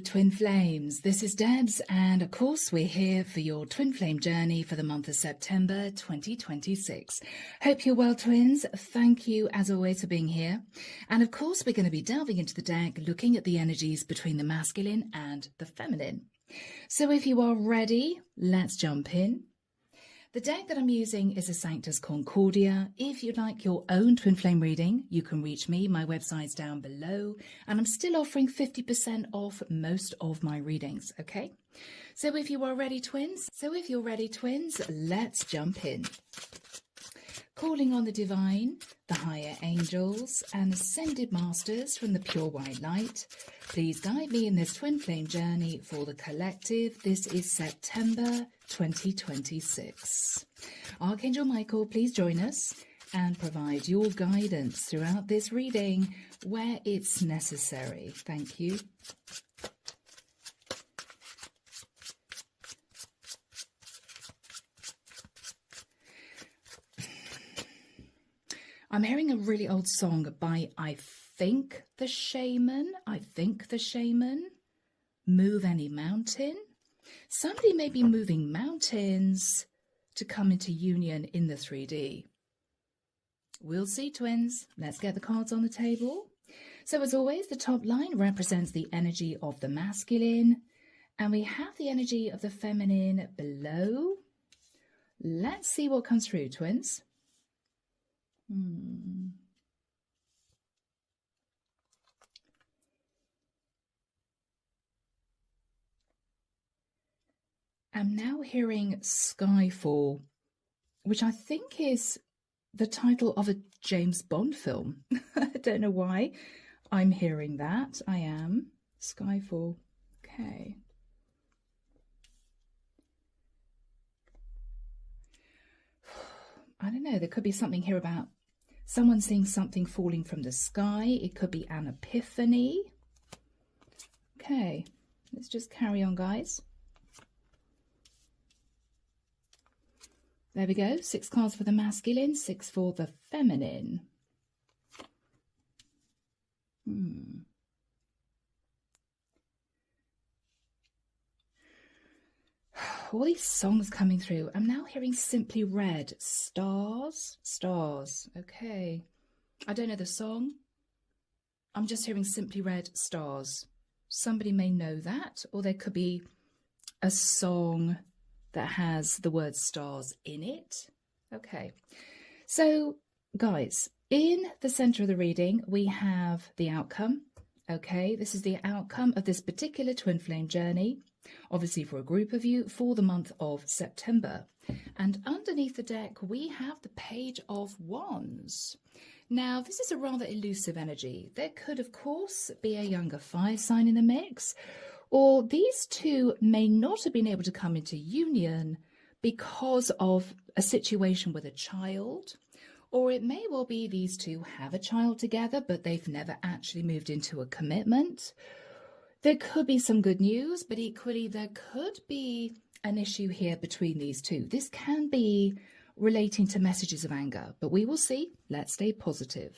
Twin Flames, this is Debs, and of course we're here for your Twin Flame journey for the month of September 2026. Hope you're well, twins. Thank you as always for being here. And of course we're going to be delving into the deck, looking at the energies between the masculine and the feminine. So if you are ready, let's jump in. The deck that I'm using is a Sanctus Concordia. If you'd like your own Twin Flame reading, you can reach me. My website's down below, and I'm still offering 50% off most of my readings, okay? So if you are ready, twins, let's jump in. Calling on the divine, the higher angels, and ascended masters from the pure white light, please guide me in this Twin Flame journey for the collective. This is September 2026. Archangel Michael, please join us and provide your guidance throughout this reading where it's necessary. Thank you. I'm hearing a really old song by I think the Shaman, Move Any Mountain. Somebody may be moving mountains to come into union in the 3D. We'll see, twins. Let's get the cards on the table. So as always, the top line represents the energy of the masculine, and we have the energy of the feminine below. Let's see what comes through, twins. I'm now hearing Skyfall, which I think is the title of a James Bond film. I don't know why I'm hearing that. I am. Skyfall. Okay. I don't know. There could be something here about someone seeing something falling from the sky. It could be an epiphany. Okay. Let's just carry on, guys. There we go. 6 cards for the masculine, 6 for the feminine. All these songs coming through. I'm now hearing Simply Red. Stars. Stars. Okay. I don't know the song. I'm just hearing Simply Red, Stars. Somebody may know that, or there could be a song that has the word stars in it. Okay, so guys, in the center of the reading we have the outcome. Okay, this is the outcome of this particular twin flame journey, obviously for a group of you for the month of September. And underneath the deck we have the Page of Wands. Now this is a rather elusive energy. There could of course be a younger fire sign in the mix, or these two may not have been able to come into union because of a situation with a child, or it may well be these two have a child together, but they've never actually moved into a commitment. There could be some good news, but equally there could be an issue here between these two. This can be relating to messages of anger, but we will see. Let's stay positive.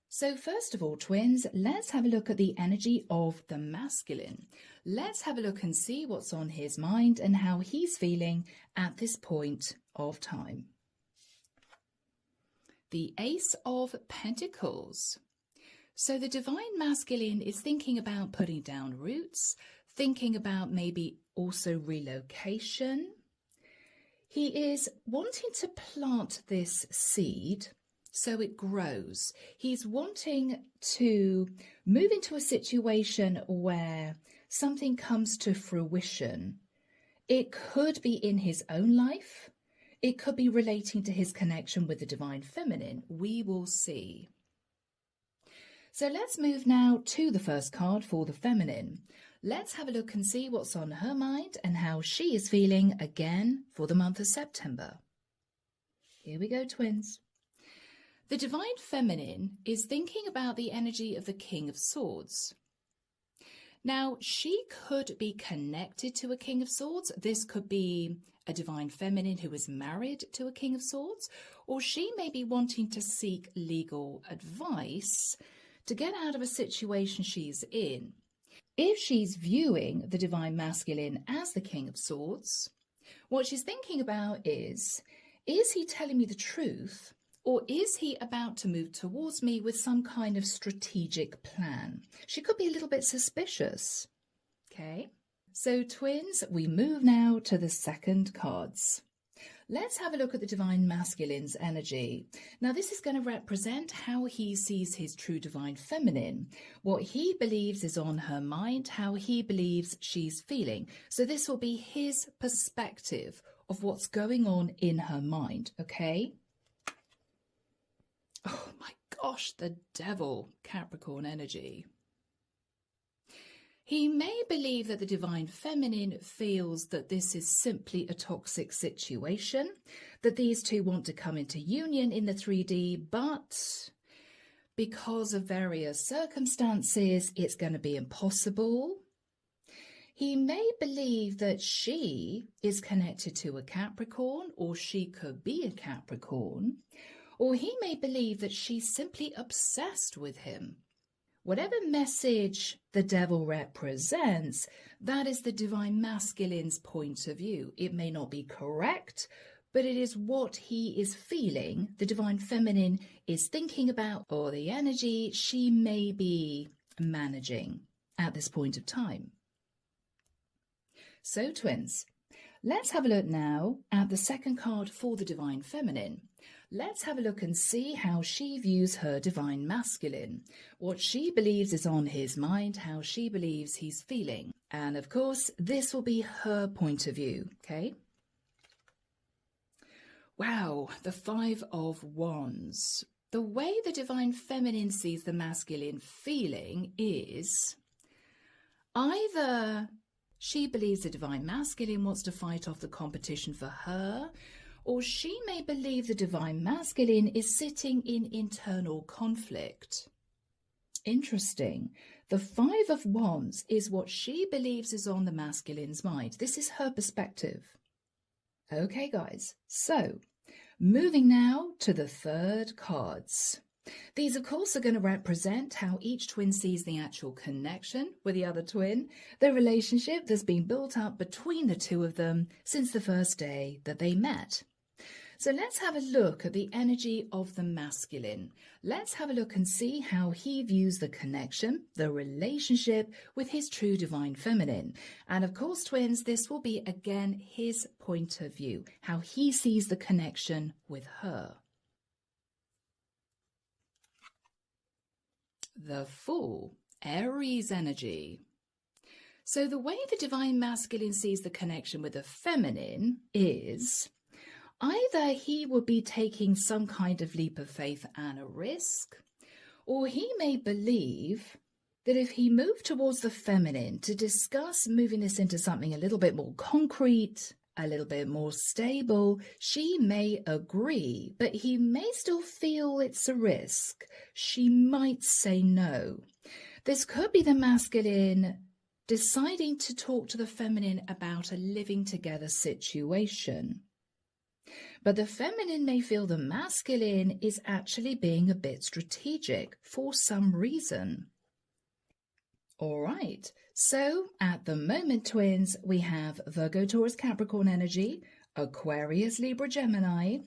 So first of all, twins, let's have a look at the energy of the masculine. Let's have a look and see what's on his mind and how he's feeling at this point of time. The Ace of Pentacles. So the divine masculine is thinking about putting down roots, thinking about maybe also relocation. He is wanting to plant this seed so it grows. He's wanting to move into a situation where something comes to fruition. It could be in his own life. It could be relating to his connection with the divine feminine. We will see. So let's move now to the first card for the feminine. Let's have a look and see what's on her mind and how she is feeling again for the month of September. Here we go, twins. The divine feminine is thinking about the energy of the King of Swords. Now, she could be connected to a King of Swords. This could be a divine feminine who is married to a King of Swords, or she may be wanting to seek legal advice to get out of a situation she's in. If she's viewing the Divine Masculine as the King of Swords, what she's thinking about is he telling me the truth, or is he about to move towards me with some kind of strategic plan? She could be a little bit suspicious. Okay, so twins, we move now to the second cards. Let's have a look at the Divine Masculine's energy. Now, this is going to represent how he sees his true Divine Feminine, what he believes is on her mind, how he believes she's feeling. So this will be his perspective of what's going on in her mind, okay? Oh my gosh, the Devil, Capricorn energy. He may believe that the Divine Feminine feels that this is simply a toxic situation, that these two want to come into union in the 3D, but because of various circumstances, it's going to be impossible. He may believe that she is connected to a Capricorn, or she could be a Capricorn, or he may believe that she's simply obsessed with him. Whatever message the Devil represents, that is the Divine Masculine's point of view. It may not be correct, but it is what he is feeling, the Divine Feminine is thinking about, or the energy she may be managing at this point of time. So, twins, let's have a look now at the second card for the Divine Feminine. Let's have a look and see how she views her Divine Masculine, what she believes is on his mind, how she believes he's feeling. And of course, this will be her point of view, okay? Wow, the Five of Wands. The way the Divine Feminine sees the masculine feeling is either she believes the Divine Masculine wants to fight off the competition for her, or she may believe the Divine Masculine is sitting in internal conflict. Interesting. The Five of Wands is what she believes is on the masculine's mind. This is her perspective. Okay, guys. So, moving now to the third cards. These, of course, are going to represent how each twin sees the actual connection with the other twin, the relationship that's been built up between the two of them since the first day that they met. So let's have a look at the energy of the masculine. Let's have a look and see how he views the connection, the relationship with his true Divine Feminine. And of course, twins, this will be again his point of view, how he sees the connection with her. The Fool, Aries energy. So the way the Divine Masculine sees the connection with the feminine is either he will be taking some kind of leap of faith and a risk, or he may believe that if he moved towards the feminine to discuss moving this into something a little bit more concrete, a little bit more stable, she may agree, but he may still feel it's a risk. She might say no. This could be the masculine deciding to talk to the feminine about a living together situation. But the feminine may feel the masculine is actually being a bit strategic for some reason. All right, so at the moment, twins, we have Virgo, Taurus, Capricorn energy, Aquarius, Libra, Gemini,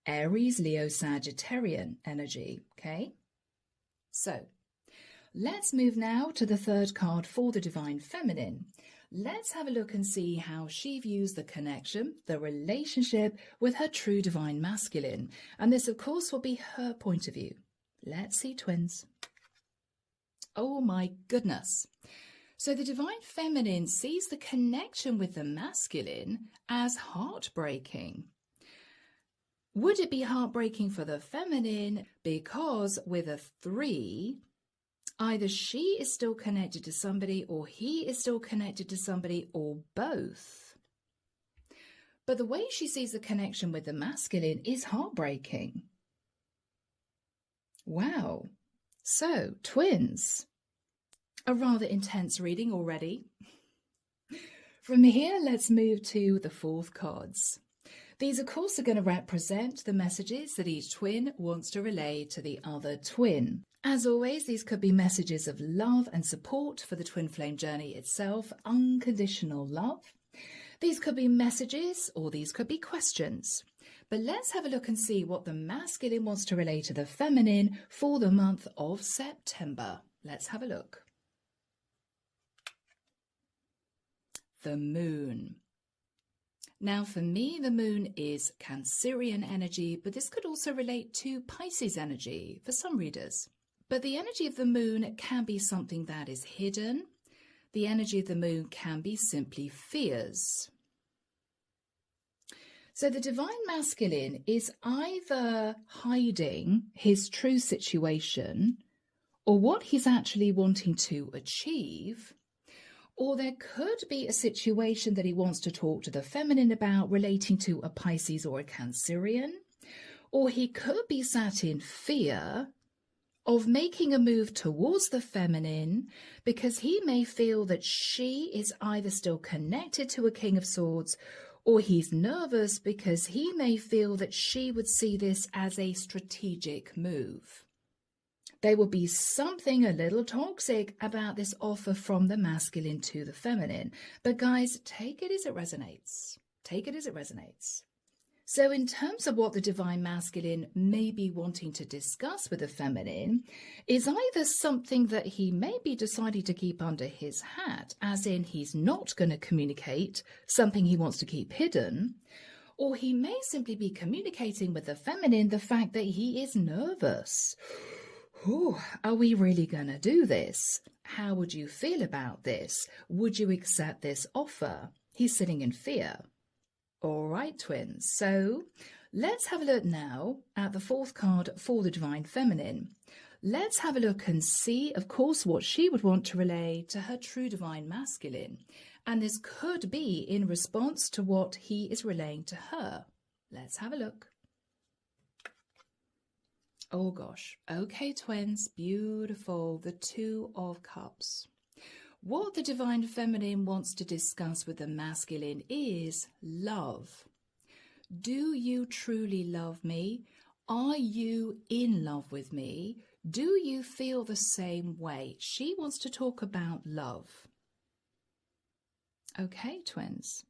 Aries, Leo, Sagittarian energy, okay? So let's move now to the third card for the Divine Feminine. Let's have a look and see how she views the connection, the relationship with her true Divine Masculine. And this, of course, will be her point of view. Let's see, twins. Oh my goodness. So the Divine Feminine sees the connection with the masculine as heartbreaking. Would it be heartbreaking for the feminine? Because with a 3, either she is still connected to somebody, or he is still connected to somebody, or both. But the way she sees the connection with the masculine is heartbreaking. Wow. So, twins, a rather intense reading already. From here, let's move to the fourth cards. These, of course, are going to represent the messages that each twin wants to relay to the other twin. As always, these could be messages of love and support for the twin flame journey itself, unconditional love. These could be messages or these could be questions. But let's have a look and see what the masculine wants to relay to the feminine for the month of September. Let's have a look. The moon. Now for me, the moon is Cancerian energy, but this could also relate to Pisces energy for some readers. But the energy of the moon can be something that is hidden. The energy of the moon can be simply fears. So the divine masculine is either hiding his true situation or what he's actually wanting to achieve, or there could be a situation that he wants to talk to the feminine about relating to a Pisces or a Cancerian, or he could be sat in fear of making a move towards the feminine because he may feel that she is either still connected to a King of Swords, or he's nervous because he may feel that she would see this as a strategic move. There will be something a little toxic about this offer from the masculine to the feminine. But guys, take it as it resonates. Take it as it resonates. So in terms of what the divine masculine may be wanting to discuss with the feminine is either something that he may be deciding to keep under his hat, as in he's not going to communicate something he wants to keep hidden, or he may simply be communicating with the feminine the fact that he is nervous. Ooh, are we really going to do this? How would you feel about this? Would you accept this offer? He's sitting in fear. All right, twins. So let's have a look now at the fourth card for the divine feminine. Let's have a look and see, of course, what she would want to relay to her true divine masculine. And this could be in response to what he is relaying to her. Let's have a look. Oh gosh. Okay, twins. Beautiful. The Two of Cups. What the divine feminine wants to discuss with the masculine is love. Do you truly love me? Are you in love with me? Do you feel the same way? She wants to talk about love. Okay, twins.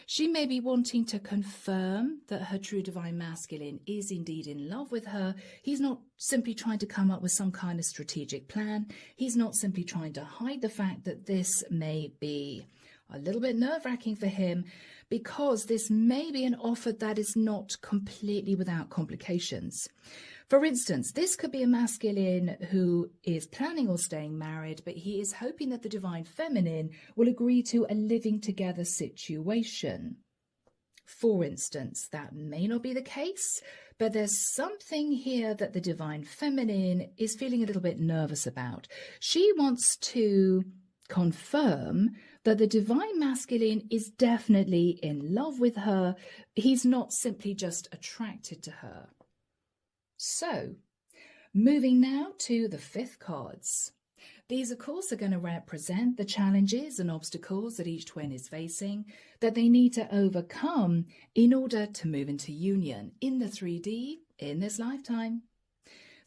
She may be wanting to confirm that her true divine masculine is indeed in love with her. He's not simply trying to come up with some kind of strategic plan. He's not simply trying to hide the fact that this may be a little bit nerve-wracking for him, because this may be an offer that is not completely without complications. For instance, this could be a masculine who is planning on staying married, but he is hoping that the divine feminine will agree to a living together situation. For instance, that may not be the case, but there's something here that the divine feminine is feeling a little bit nervous about. She wants to confirm that the divine masculine is definitely in love with her. He's not simply just attracted to her. So, moving now to the fifth cards. These, of course, are going to represent the challenges and obstacles that each twin is facing, that they need to overcome in order to move into union in the 3D in this lifetime.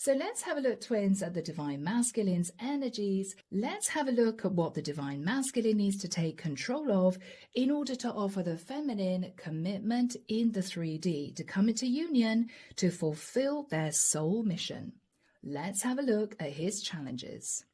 So let's have a look, twins, at the divine masculine's energies. Let's have a look at what the divine masculine needs to take control of in order to offer the feminine commitment in the 3D to come into union to fulfill their soul mission. Let's have a look at his challenges.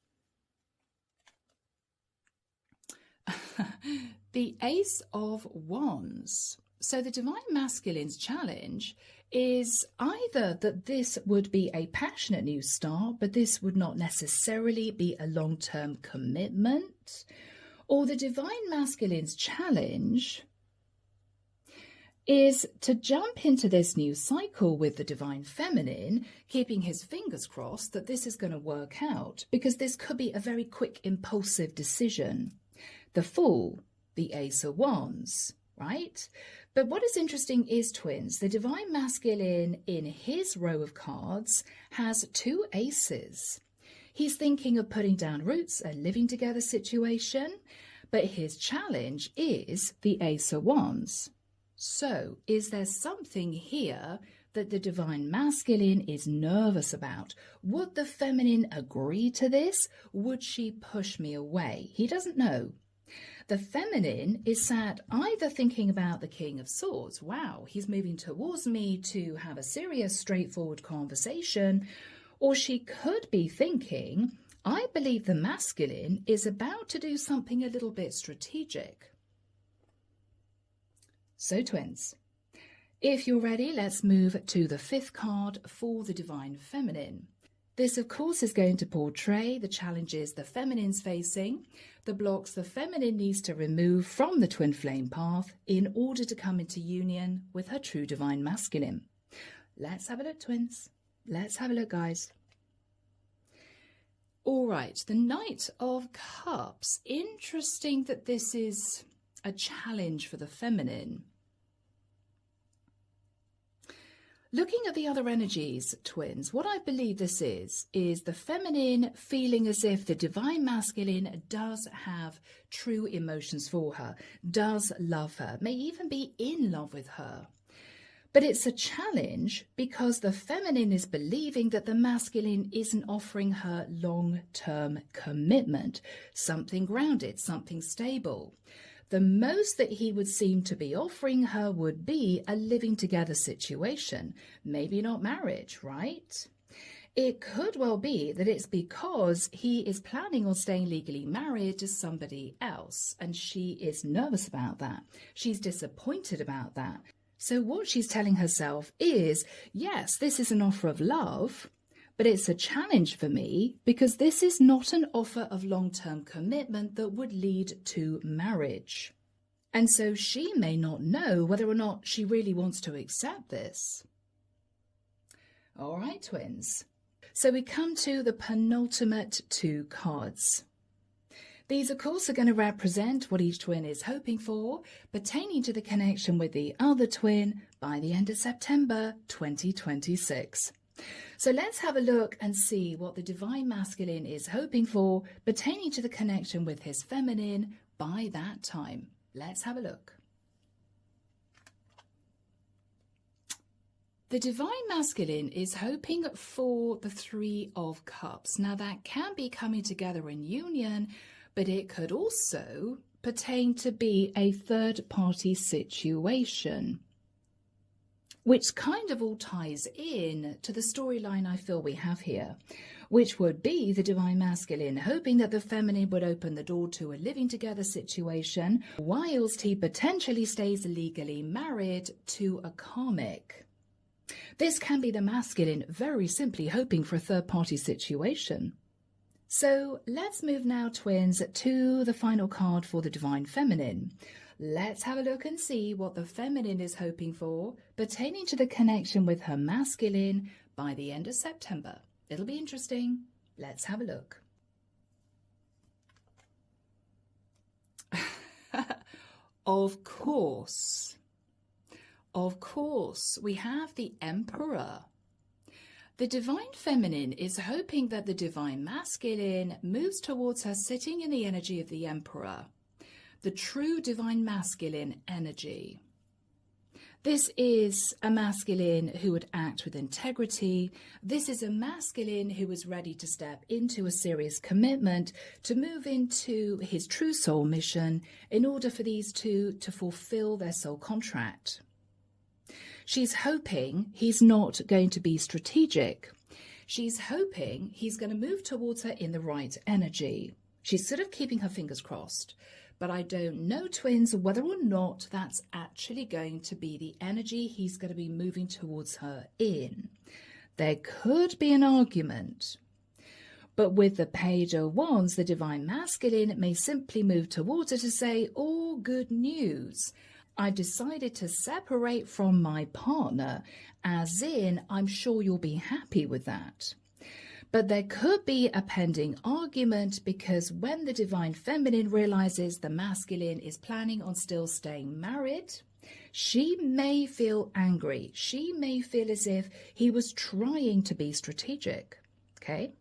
The Ace of Wands. So the divine masculine's challenge is either that this would be a passionate new start, but this would not necessarily be a long-term commitment, or the divine masculine's challenge is to jump into this new cycle with the divine feminine, keeping his fingers crossed that this is going to work out, because this could be a very quick, impulsive decision. The Fool, the Ace of Wands, right? But what is interesting is, twins, the divine masculine in his row of cards has two aces. He's thinking of putting down roots, a living together situation, but his challenge is the Ace of Wands. So, is there something here that the divine masculine is nervous about? Would the feminine agree to this? Would she push me away? He doesn't know. The feminine is sat either thinking about the King of Swords. Wow, he's moving towards me to have a serious, straightforward conversation. Or she could be thinking, I believe the masculine is about to do something a little bit strategic. So twins, if you're ready, let's move to the 5th card for the divine feminine. This, of course, is going to portray the challenges the feminine's facing, the blocks the feminine needs to remove from the twin flame path in order to come into union with her true divine masculine. Let's have a look, twins. Let's have a look, guys. All right, the Knight of Cups. Interesting that this is a challenge for the feminine. Looking at the other energies, twins, what I believe this is the feminine feeling as if the divine masculine does have true emotions for her, does love her, may even be in love with her. But it's a challenge because the feminine is believing that the masculine isn't offering her long-term commitment, something grounded, something stable. The most that he would seem to be offering her would be a living together situation, maybe not marriage, right? It could well be that it's because he is planning on staying legally married to somebody else, and she is nervous about that. She's disappointed about that. So what she's telling herself is, yes, this is an offer of love, but it's a challenge for me because this is not an offer of long-term commitment that would lead to marriage. And so she may not know whether or not she really wants to accept this. All right, twins. So we come to the penultimate 2 cards. These, of course, are going to represent what each twin is hoping for, pertaining to the connection with the other twin by the end of September 2026. So let's have a look and see what the divine masculine is hoping for, pertaining to the connection with his feminine by that time. Let's have a look. The divine masculine is hoping for the 3 of Cups. Now that can be coming together in union, but it could also pertain to be a third-party situation, which kind of all ties in to the storyline I feel we have here, which would be the divine masculine hoping that the feminine would open the door to a living together situation, whilst he potentially stays legally married to a karmic. This can be the masculine very simply hoping for a third-party situation. So let's move now, twins, to the final card for the divine feminine. Let's have a look and see what the feminine is hoping for, pertaining to the connection with her masculine by the end of September. It'll be interesting. Let's have a look. Of course, we have the Emperor. The divine feminine is hoping that the divine masculine moves towards her, sitting in the energy of the Emperor, the true divine masculine energy. This is a masculine who would act with integrity. This is a masculine who is ready to step into a serious commitment, to move into his true soul mission in order for these two to fulfill their soul contract. She's hoping he's not going to be strategic. She's hoping he's going to move towards her in the right energy. She's sort of keeping her fingers crossed. But I don't know, twins, whether or not that's actually going to be the energy he's going to be moving towards her in. There could be an argument. But with the Page of Wands, the divine masculine may simply move towards her to say, all good news. I've decided to separate from my partner, as in, I'm sure you'll be happy with that. But there could be a pending argument because when the divine feminine realizes the masculine is planning on still staying married, she may feel angry. She may feel as if he was trying to be strategic. Okay?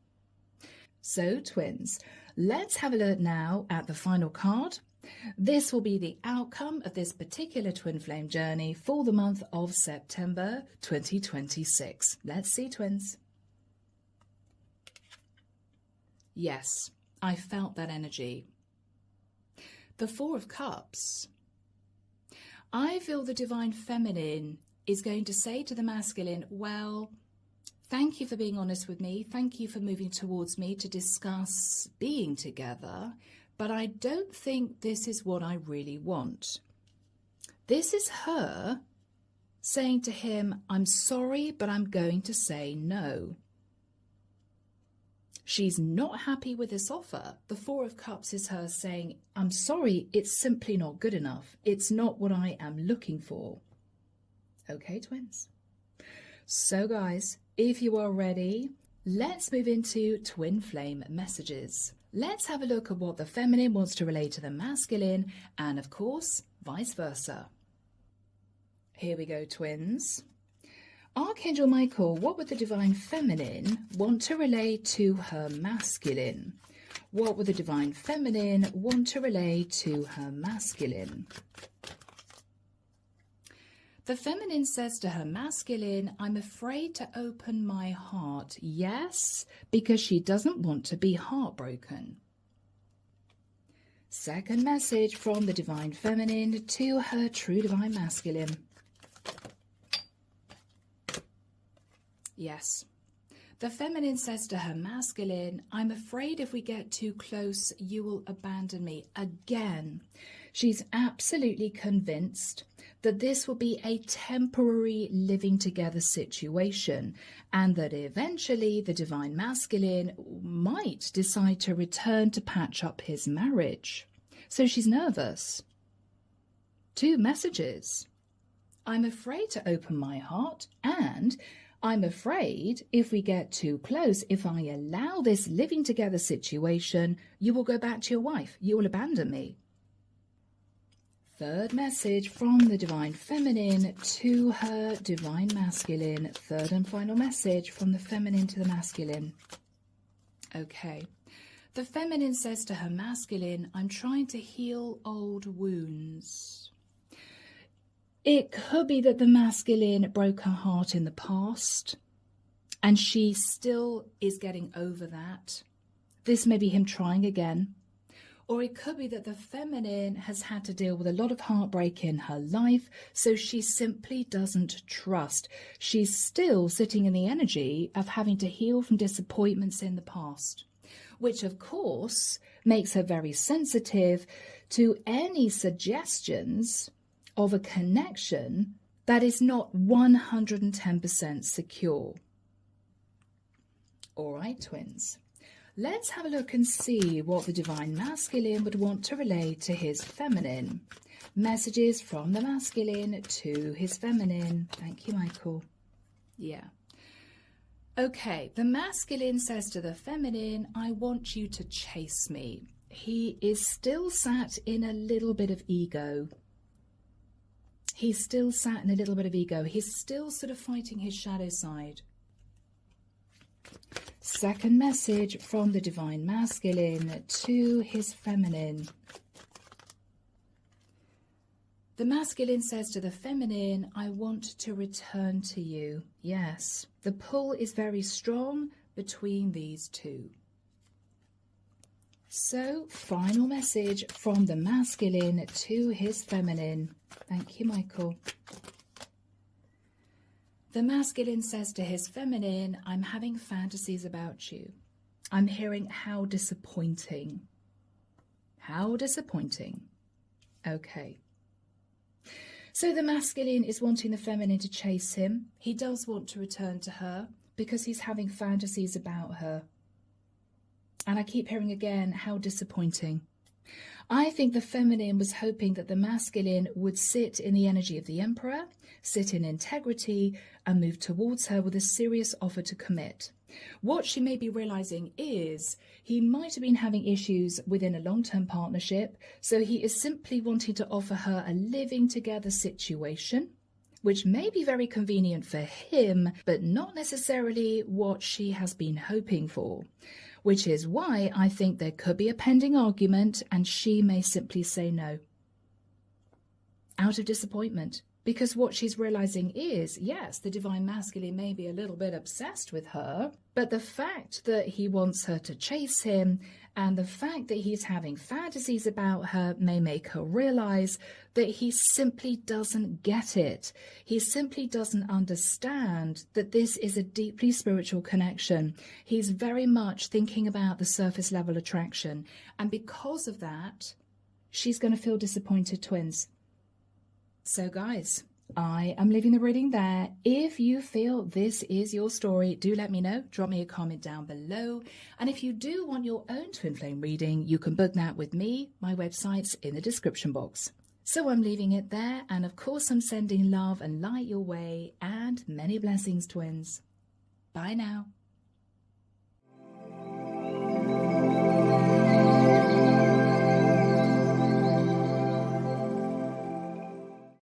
So, twins, let's have a look now at the final card This will be the outcome of this particular twin flame journey for the month of September 2026. Let's see, twins. Yes, I felt that energy. The Four of Cups. I feel the divine feminine is going to say to the masculine, well, thank you for being honest with me. Thank you for moving towards me to discuss being together. But I don't think this is what I really want. This is her saying to him, I'm sorry, but I'm going to say no. She's not happy with this offer. The Four of Cups is her saying, I'm sorry, it's simply not good enough. It's not what I am looking for. Okay, twins. So guys, if you are ready, let's move into twin flame messages. Let's have a look at what the feminine wants to relay to the masculine, and of course, vice versa. Here we go, twins. Archangel Michael, what would the divine feminine want to relay to her masculine? What would the divine feminine want to relay to her masculine? The feminine says to her masculine, I'm afraid to open my heart. Yes, because she doesn't want to be heartbroken. Second message from the divine feminine to her true divine masculine. Yes. The feminine says to her masculine, I'm afraid if we get too close, you will abandon me. Again, she's absolutely convinced that this will be a temporary living together situation, and that eventually the divine masculine might decide to return to patch up his marriage. So she's nervous. Two messages. I'm afraid to open my heart, and I'm afraid if we get too close, if I allow this living together situation, you will go back to your wife. You will abandon me. Third message from the divine feminine to her divine masculine. Third and final message from the feminine to the masculine. Okay. The feminine says to her masculine, I'm trying to heal old wounds. It could be that the masculine broke her heart in the past and she still is getting over that. This may be him trying again. Or it could be that the feminine has had to deal with a lot of heartbreak in her life, so she simply doesn't trust. She's still sitting in the energy of having to heal from disappointments in the past, which of course makes her very sensitive to any suggestions of a connection that is not 110% secure. All right, twins. Let's have a look and see what the divine masculine would want to relay to his feminine. Messages from the masculine to his feminine. Thank you, Michael. Yeah. Okay, the masculine says to the feminine, I want you to chase me. He is still sat in a little bit of ego. He's still sat in a little bit of ego. He's still sort of fighting his shadow side. Second message from the divine masculine to his feminine. The masculine says to the feminine, I want to return to you. Yes, the pull is very strong between these two. So, final message from the masculine to his feminine. Thank you, Michael. The masculine says to his feminine, I'm having fantasies about you. I'm hearing how disappointing. How disappointing. Okay. So the masculine is wanting the feminine to chase him. He does want to return to her because he's having fantasies about her. And I keep hearing again, how disappointing. I think the feminine was hoping that the masculine would sit in the energy of the emperor, sit in integrity, and move towards her with a serious offer to commit. What she may be realizing is he might have been having issues within a long-term partnership, so he is simply wanting to offer her a living together situation, which may be very convenient for him, but not necessarily what she has been hoping for. which is why I think there could be a pending argument and she may simply say no. Out of disappointment. Because what she's realizing is, yes, the divine masculine may be a little bit obsessed with her, but the fact that he wants her to chase him and the fact that he's having fantasies about her may make her realize that he simply doesn't get it. He simply doesn't understand that this is a deeply spiritual connection. He's very much thinking about the surface level attraction. And because of that, she's going to feel disappointed, twins. So guys, I am leaving the reading there. If you feel this is your story, do let me know. Drop me a comment down below. And if you do want your own twin flame reading, you can book that with me. My website's in the description box. So I'm leaving it there. And of course, I'm sending love and light your way and many blessings, twins. Bye now.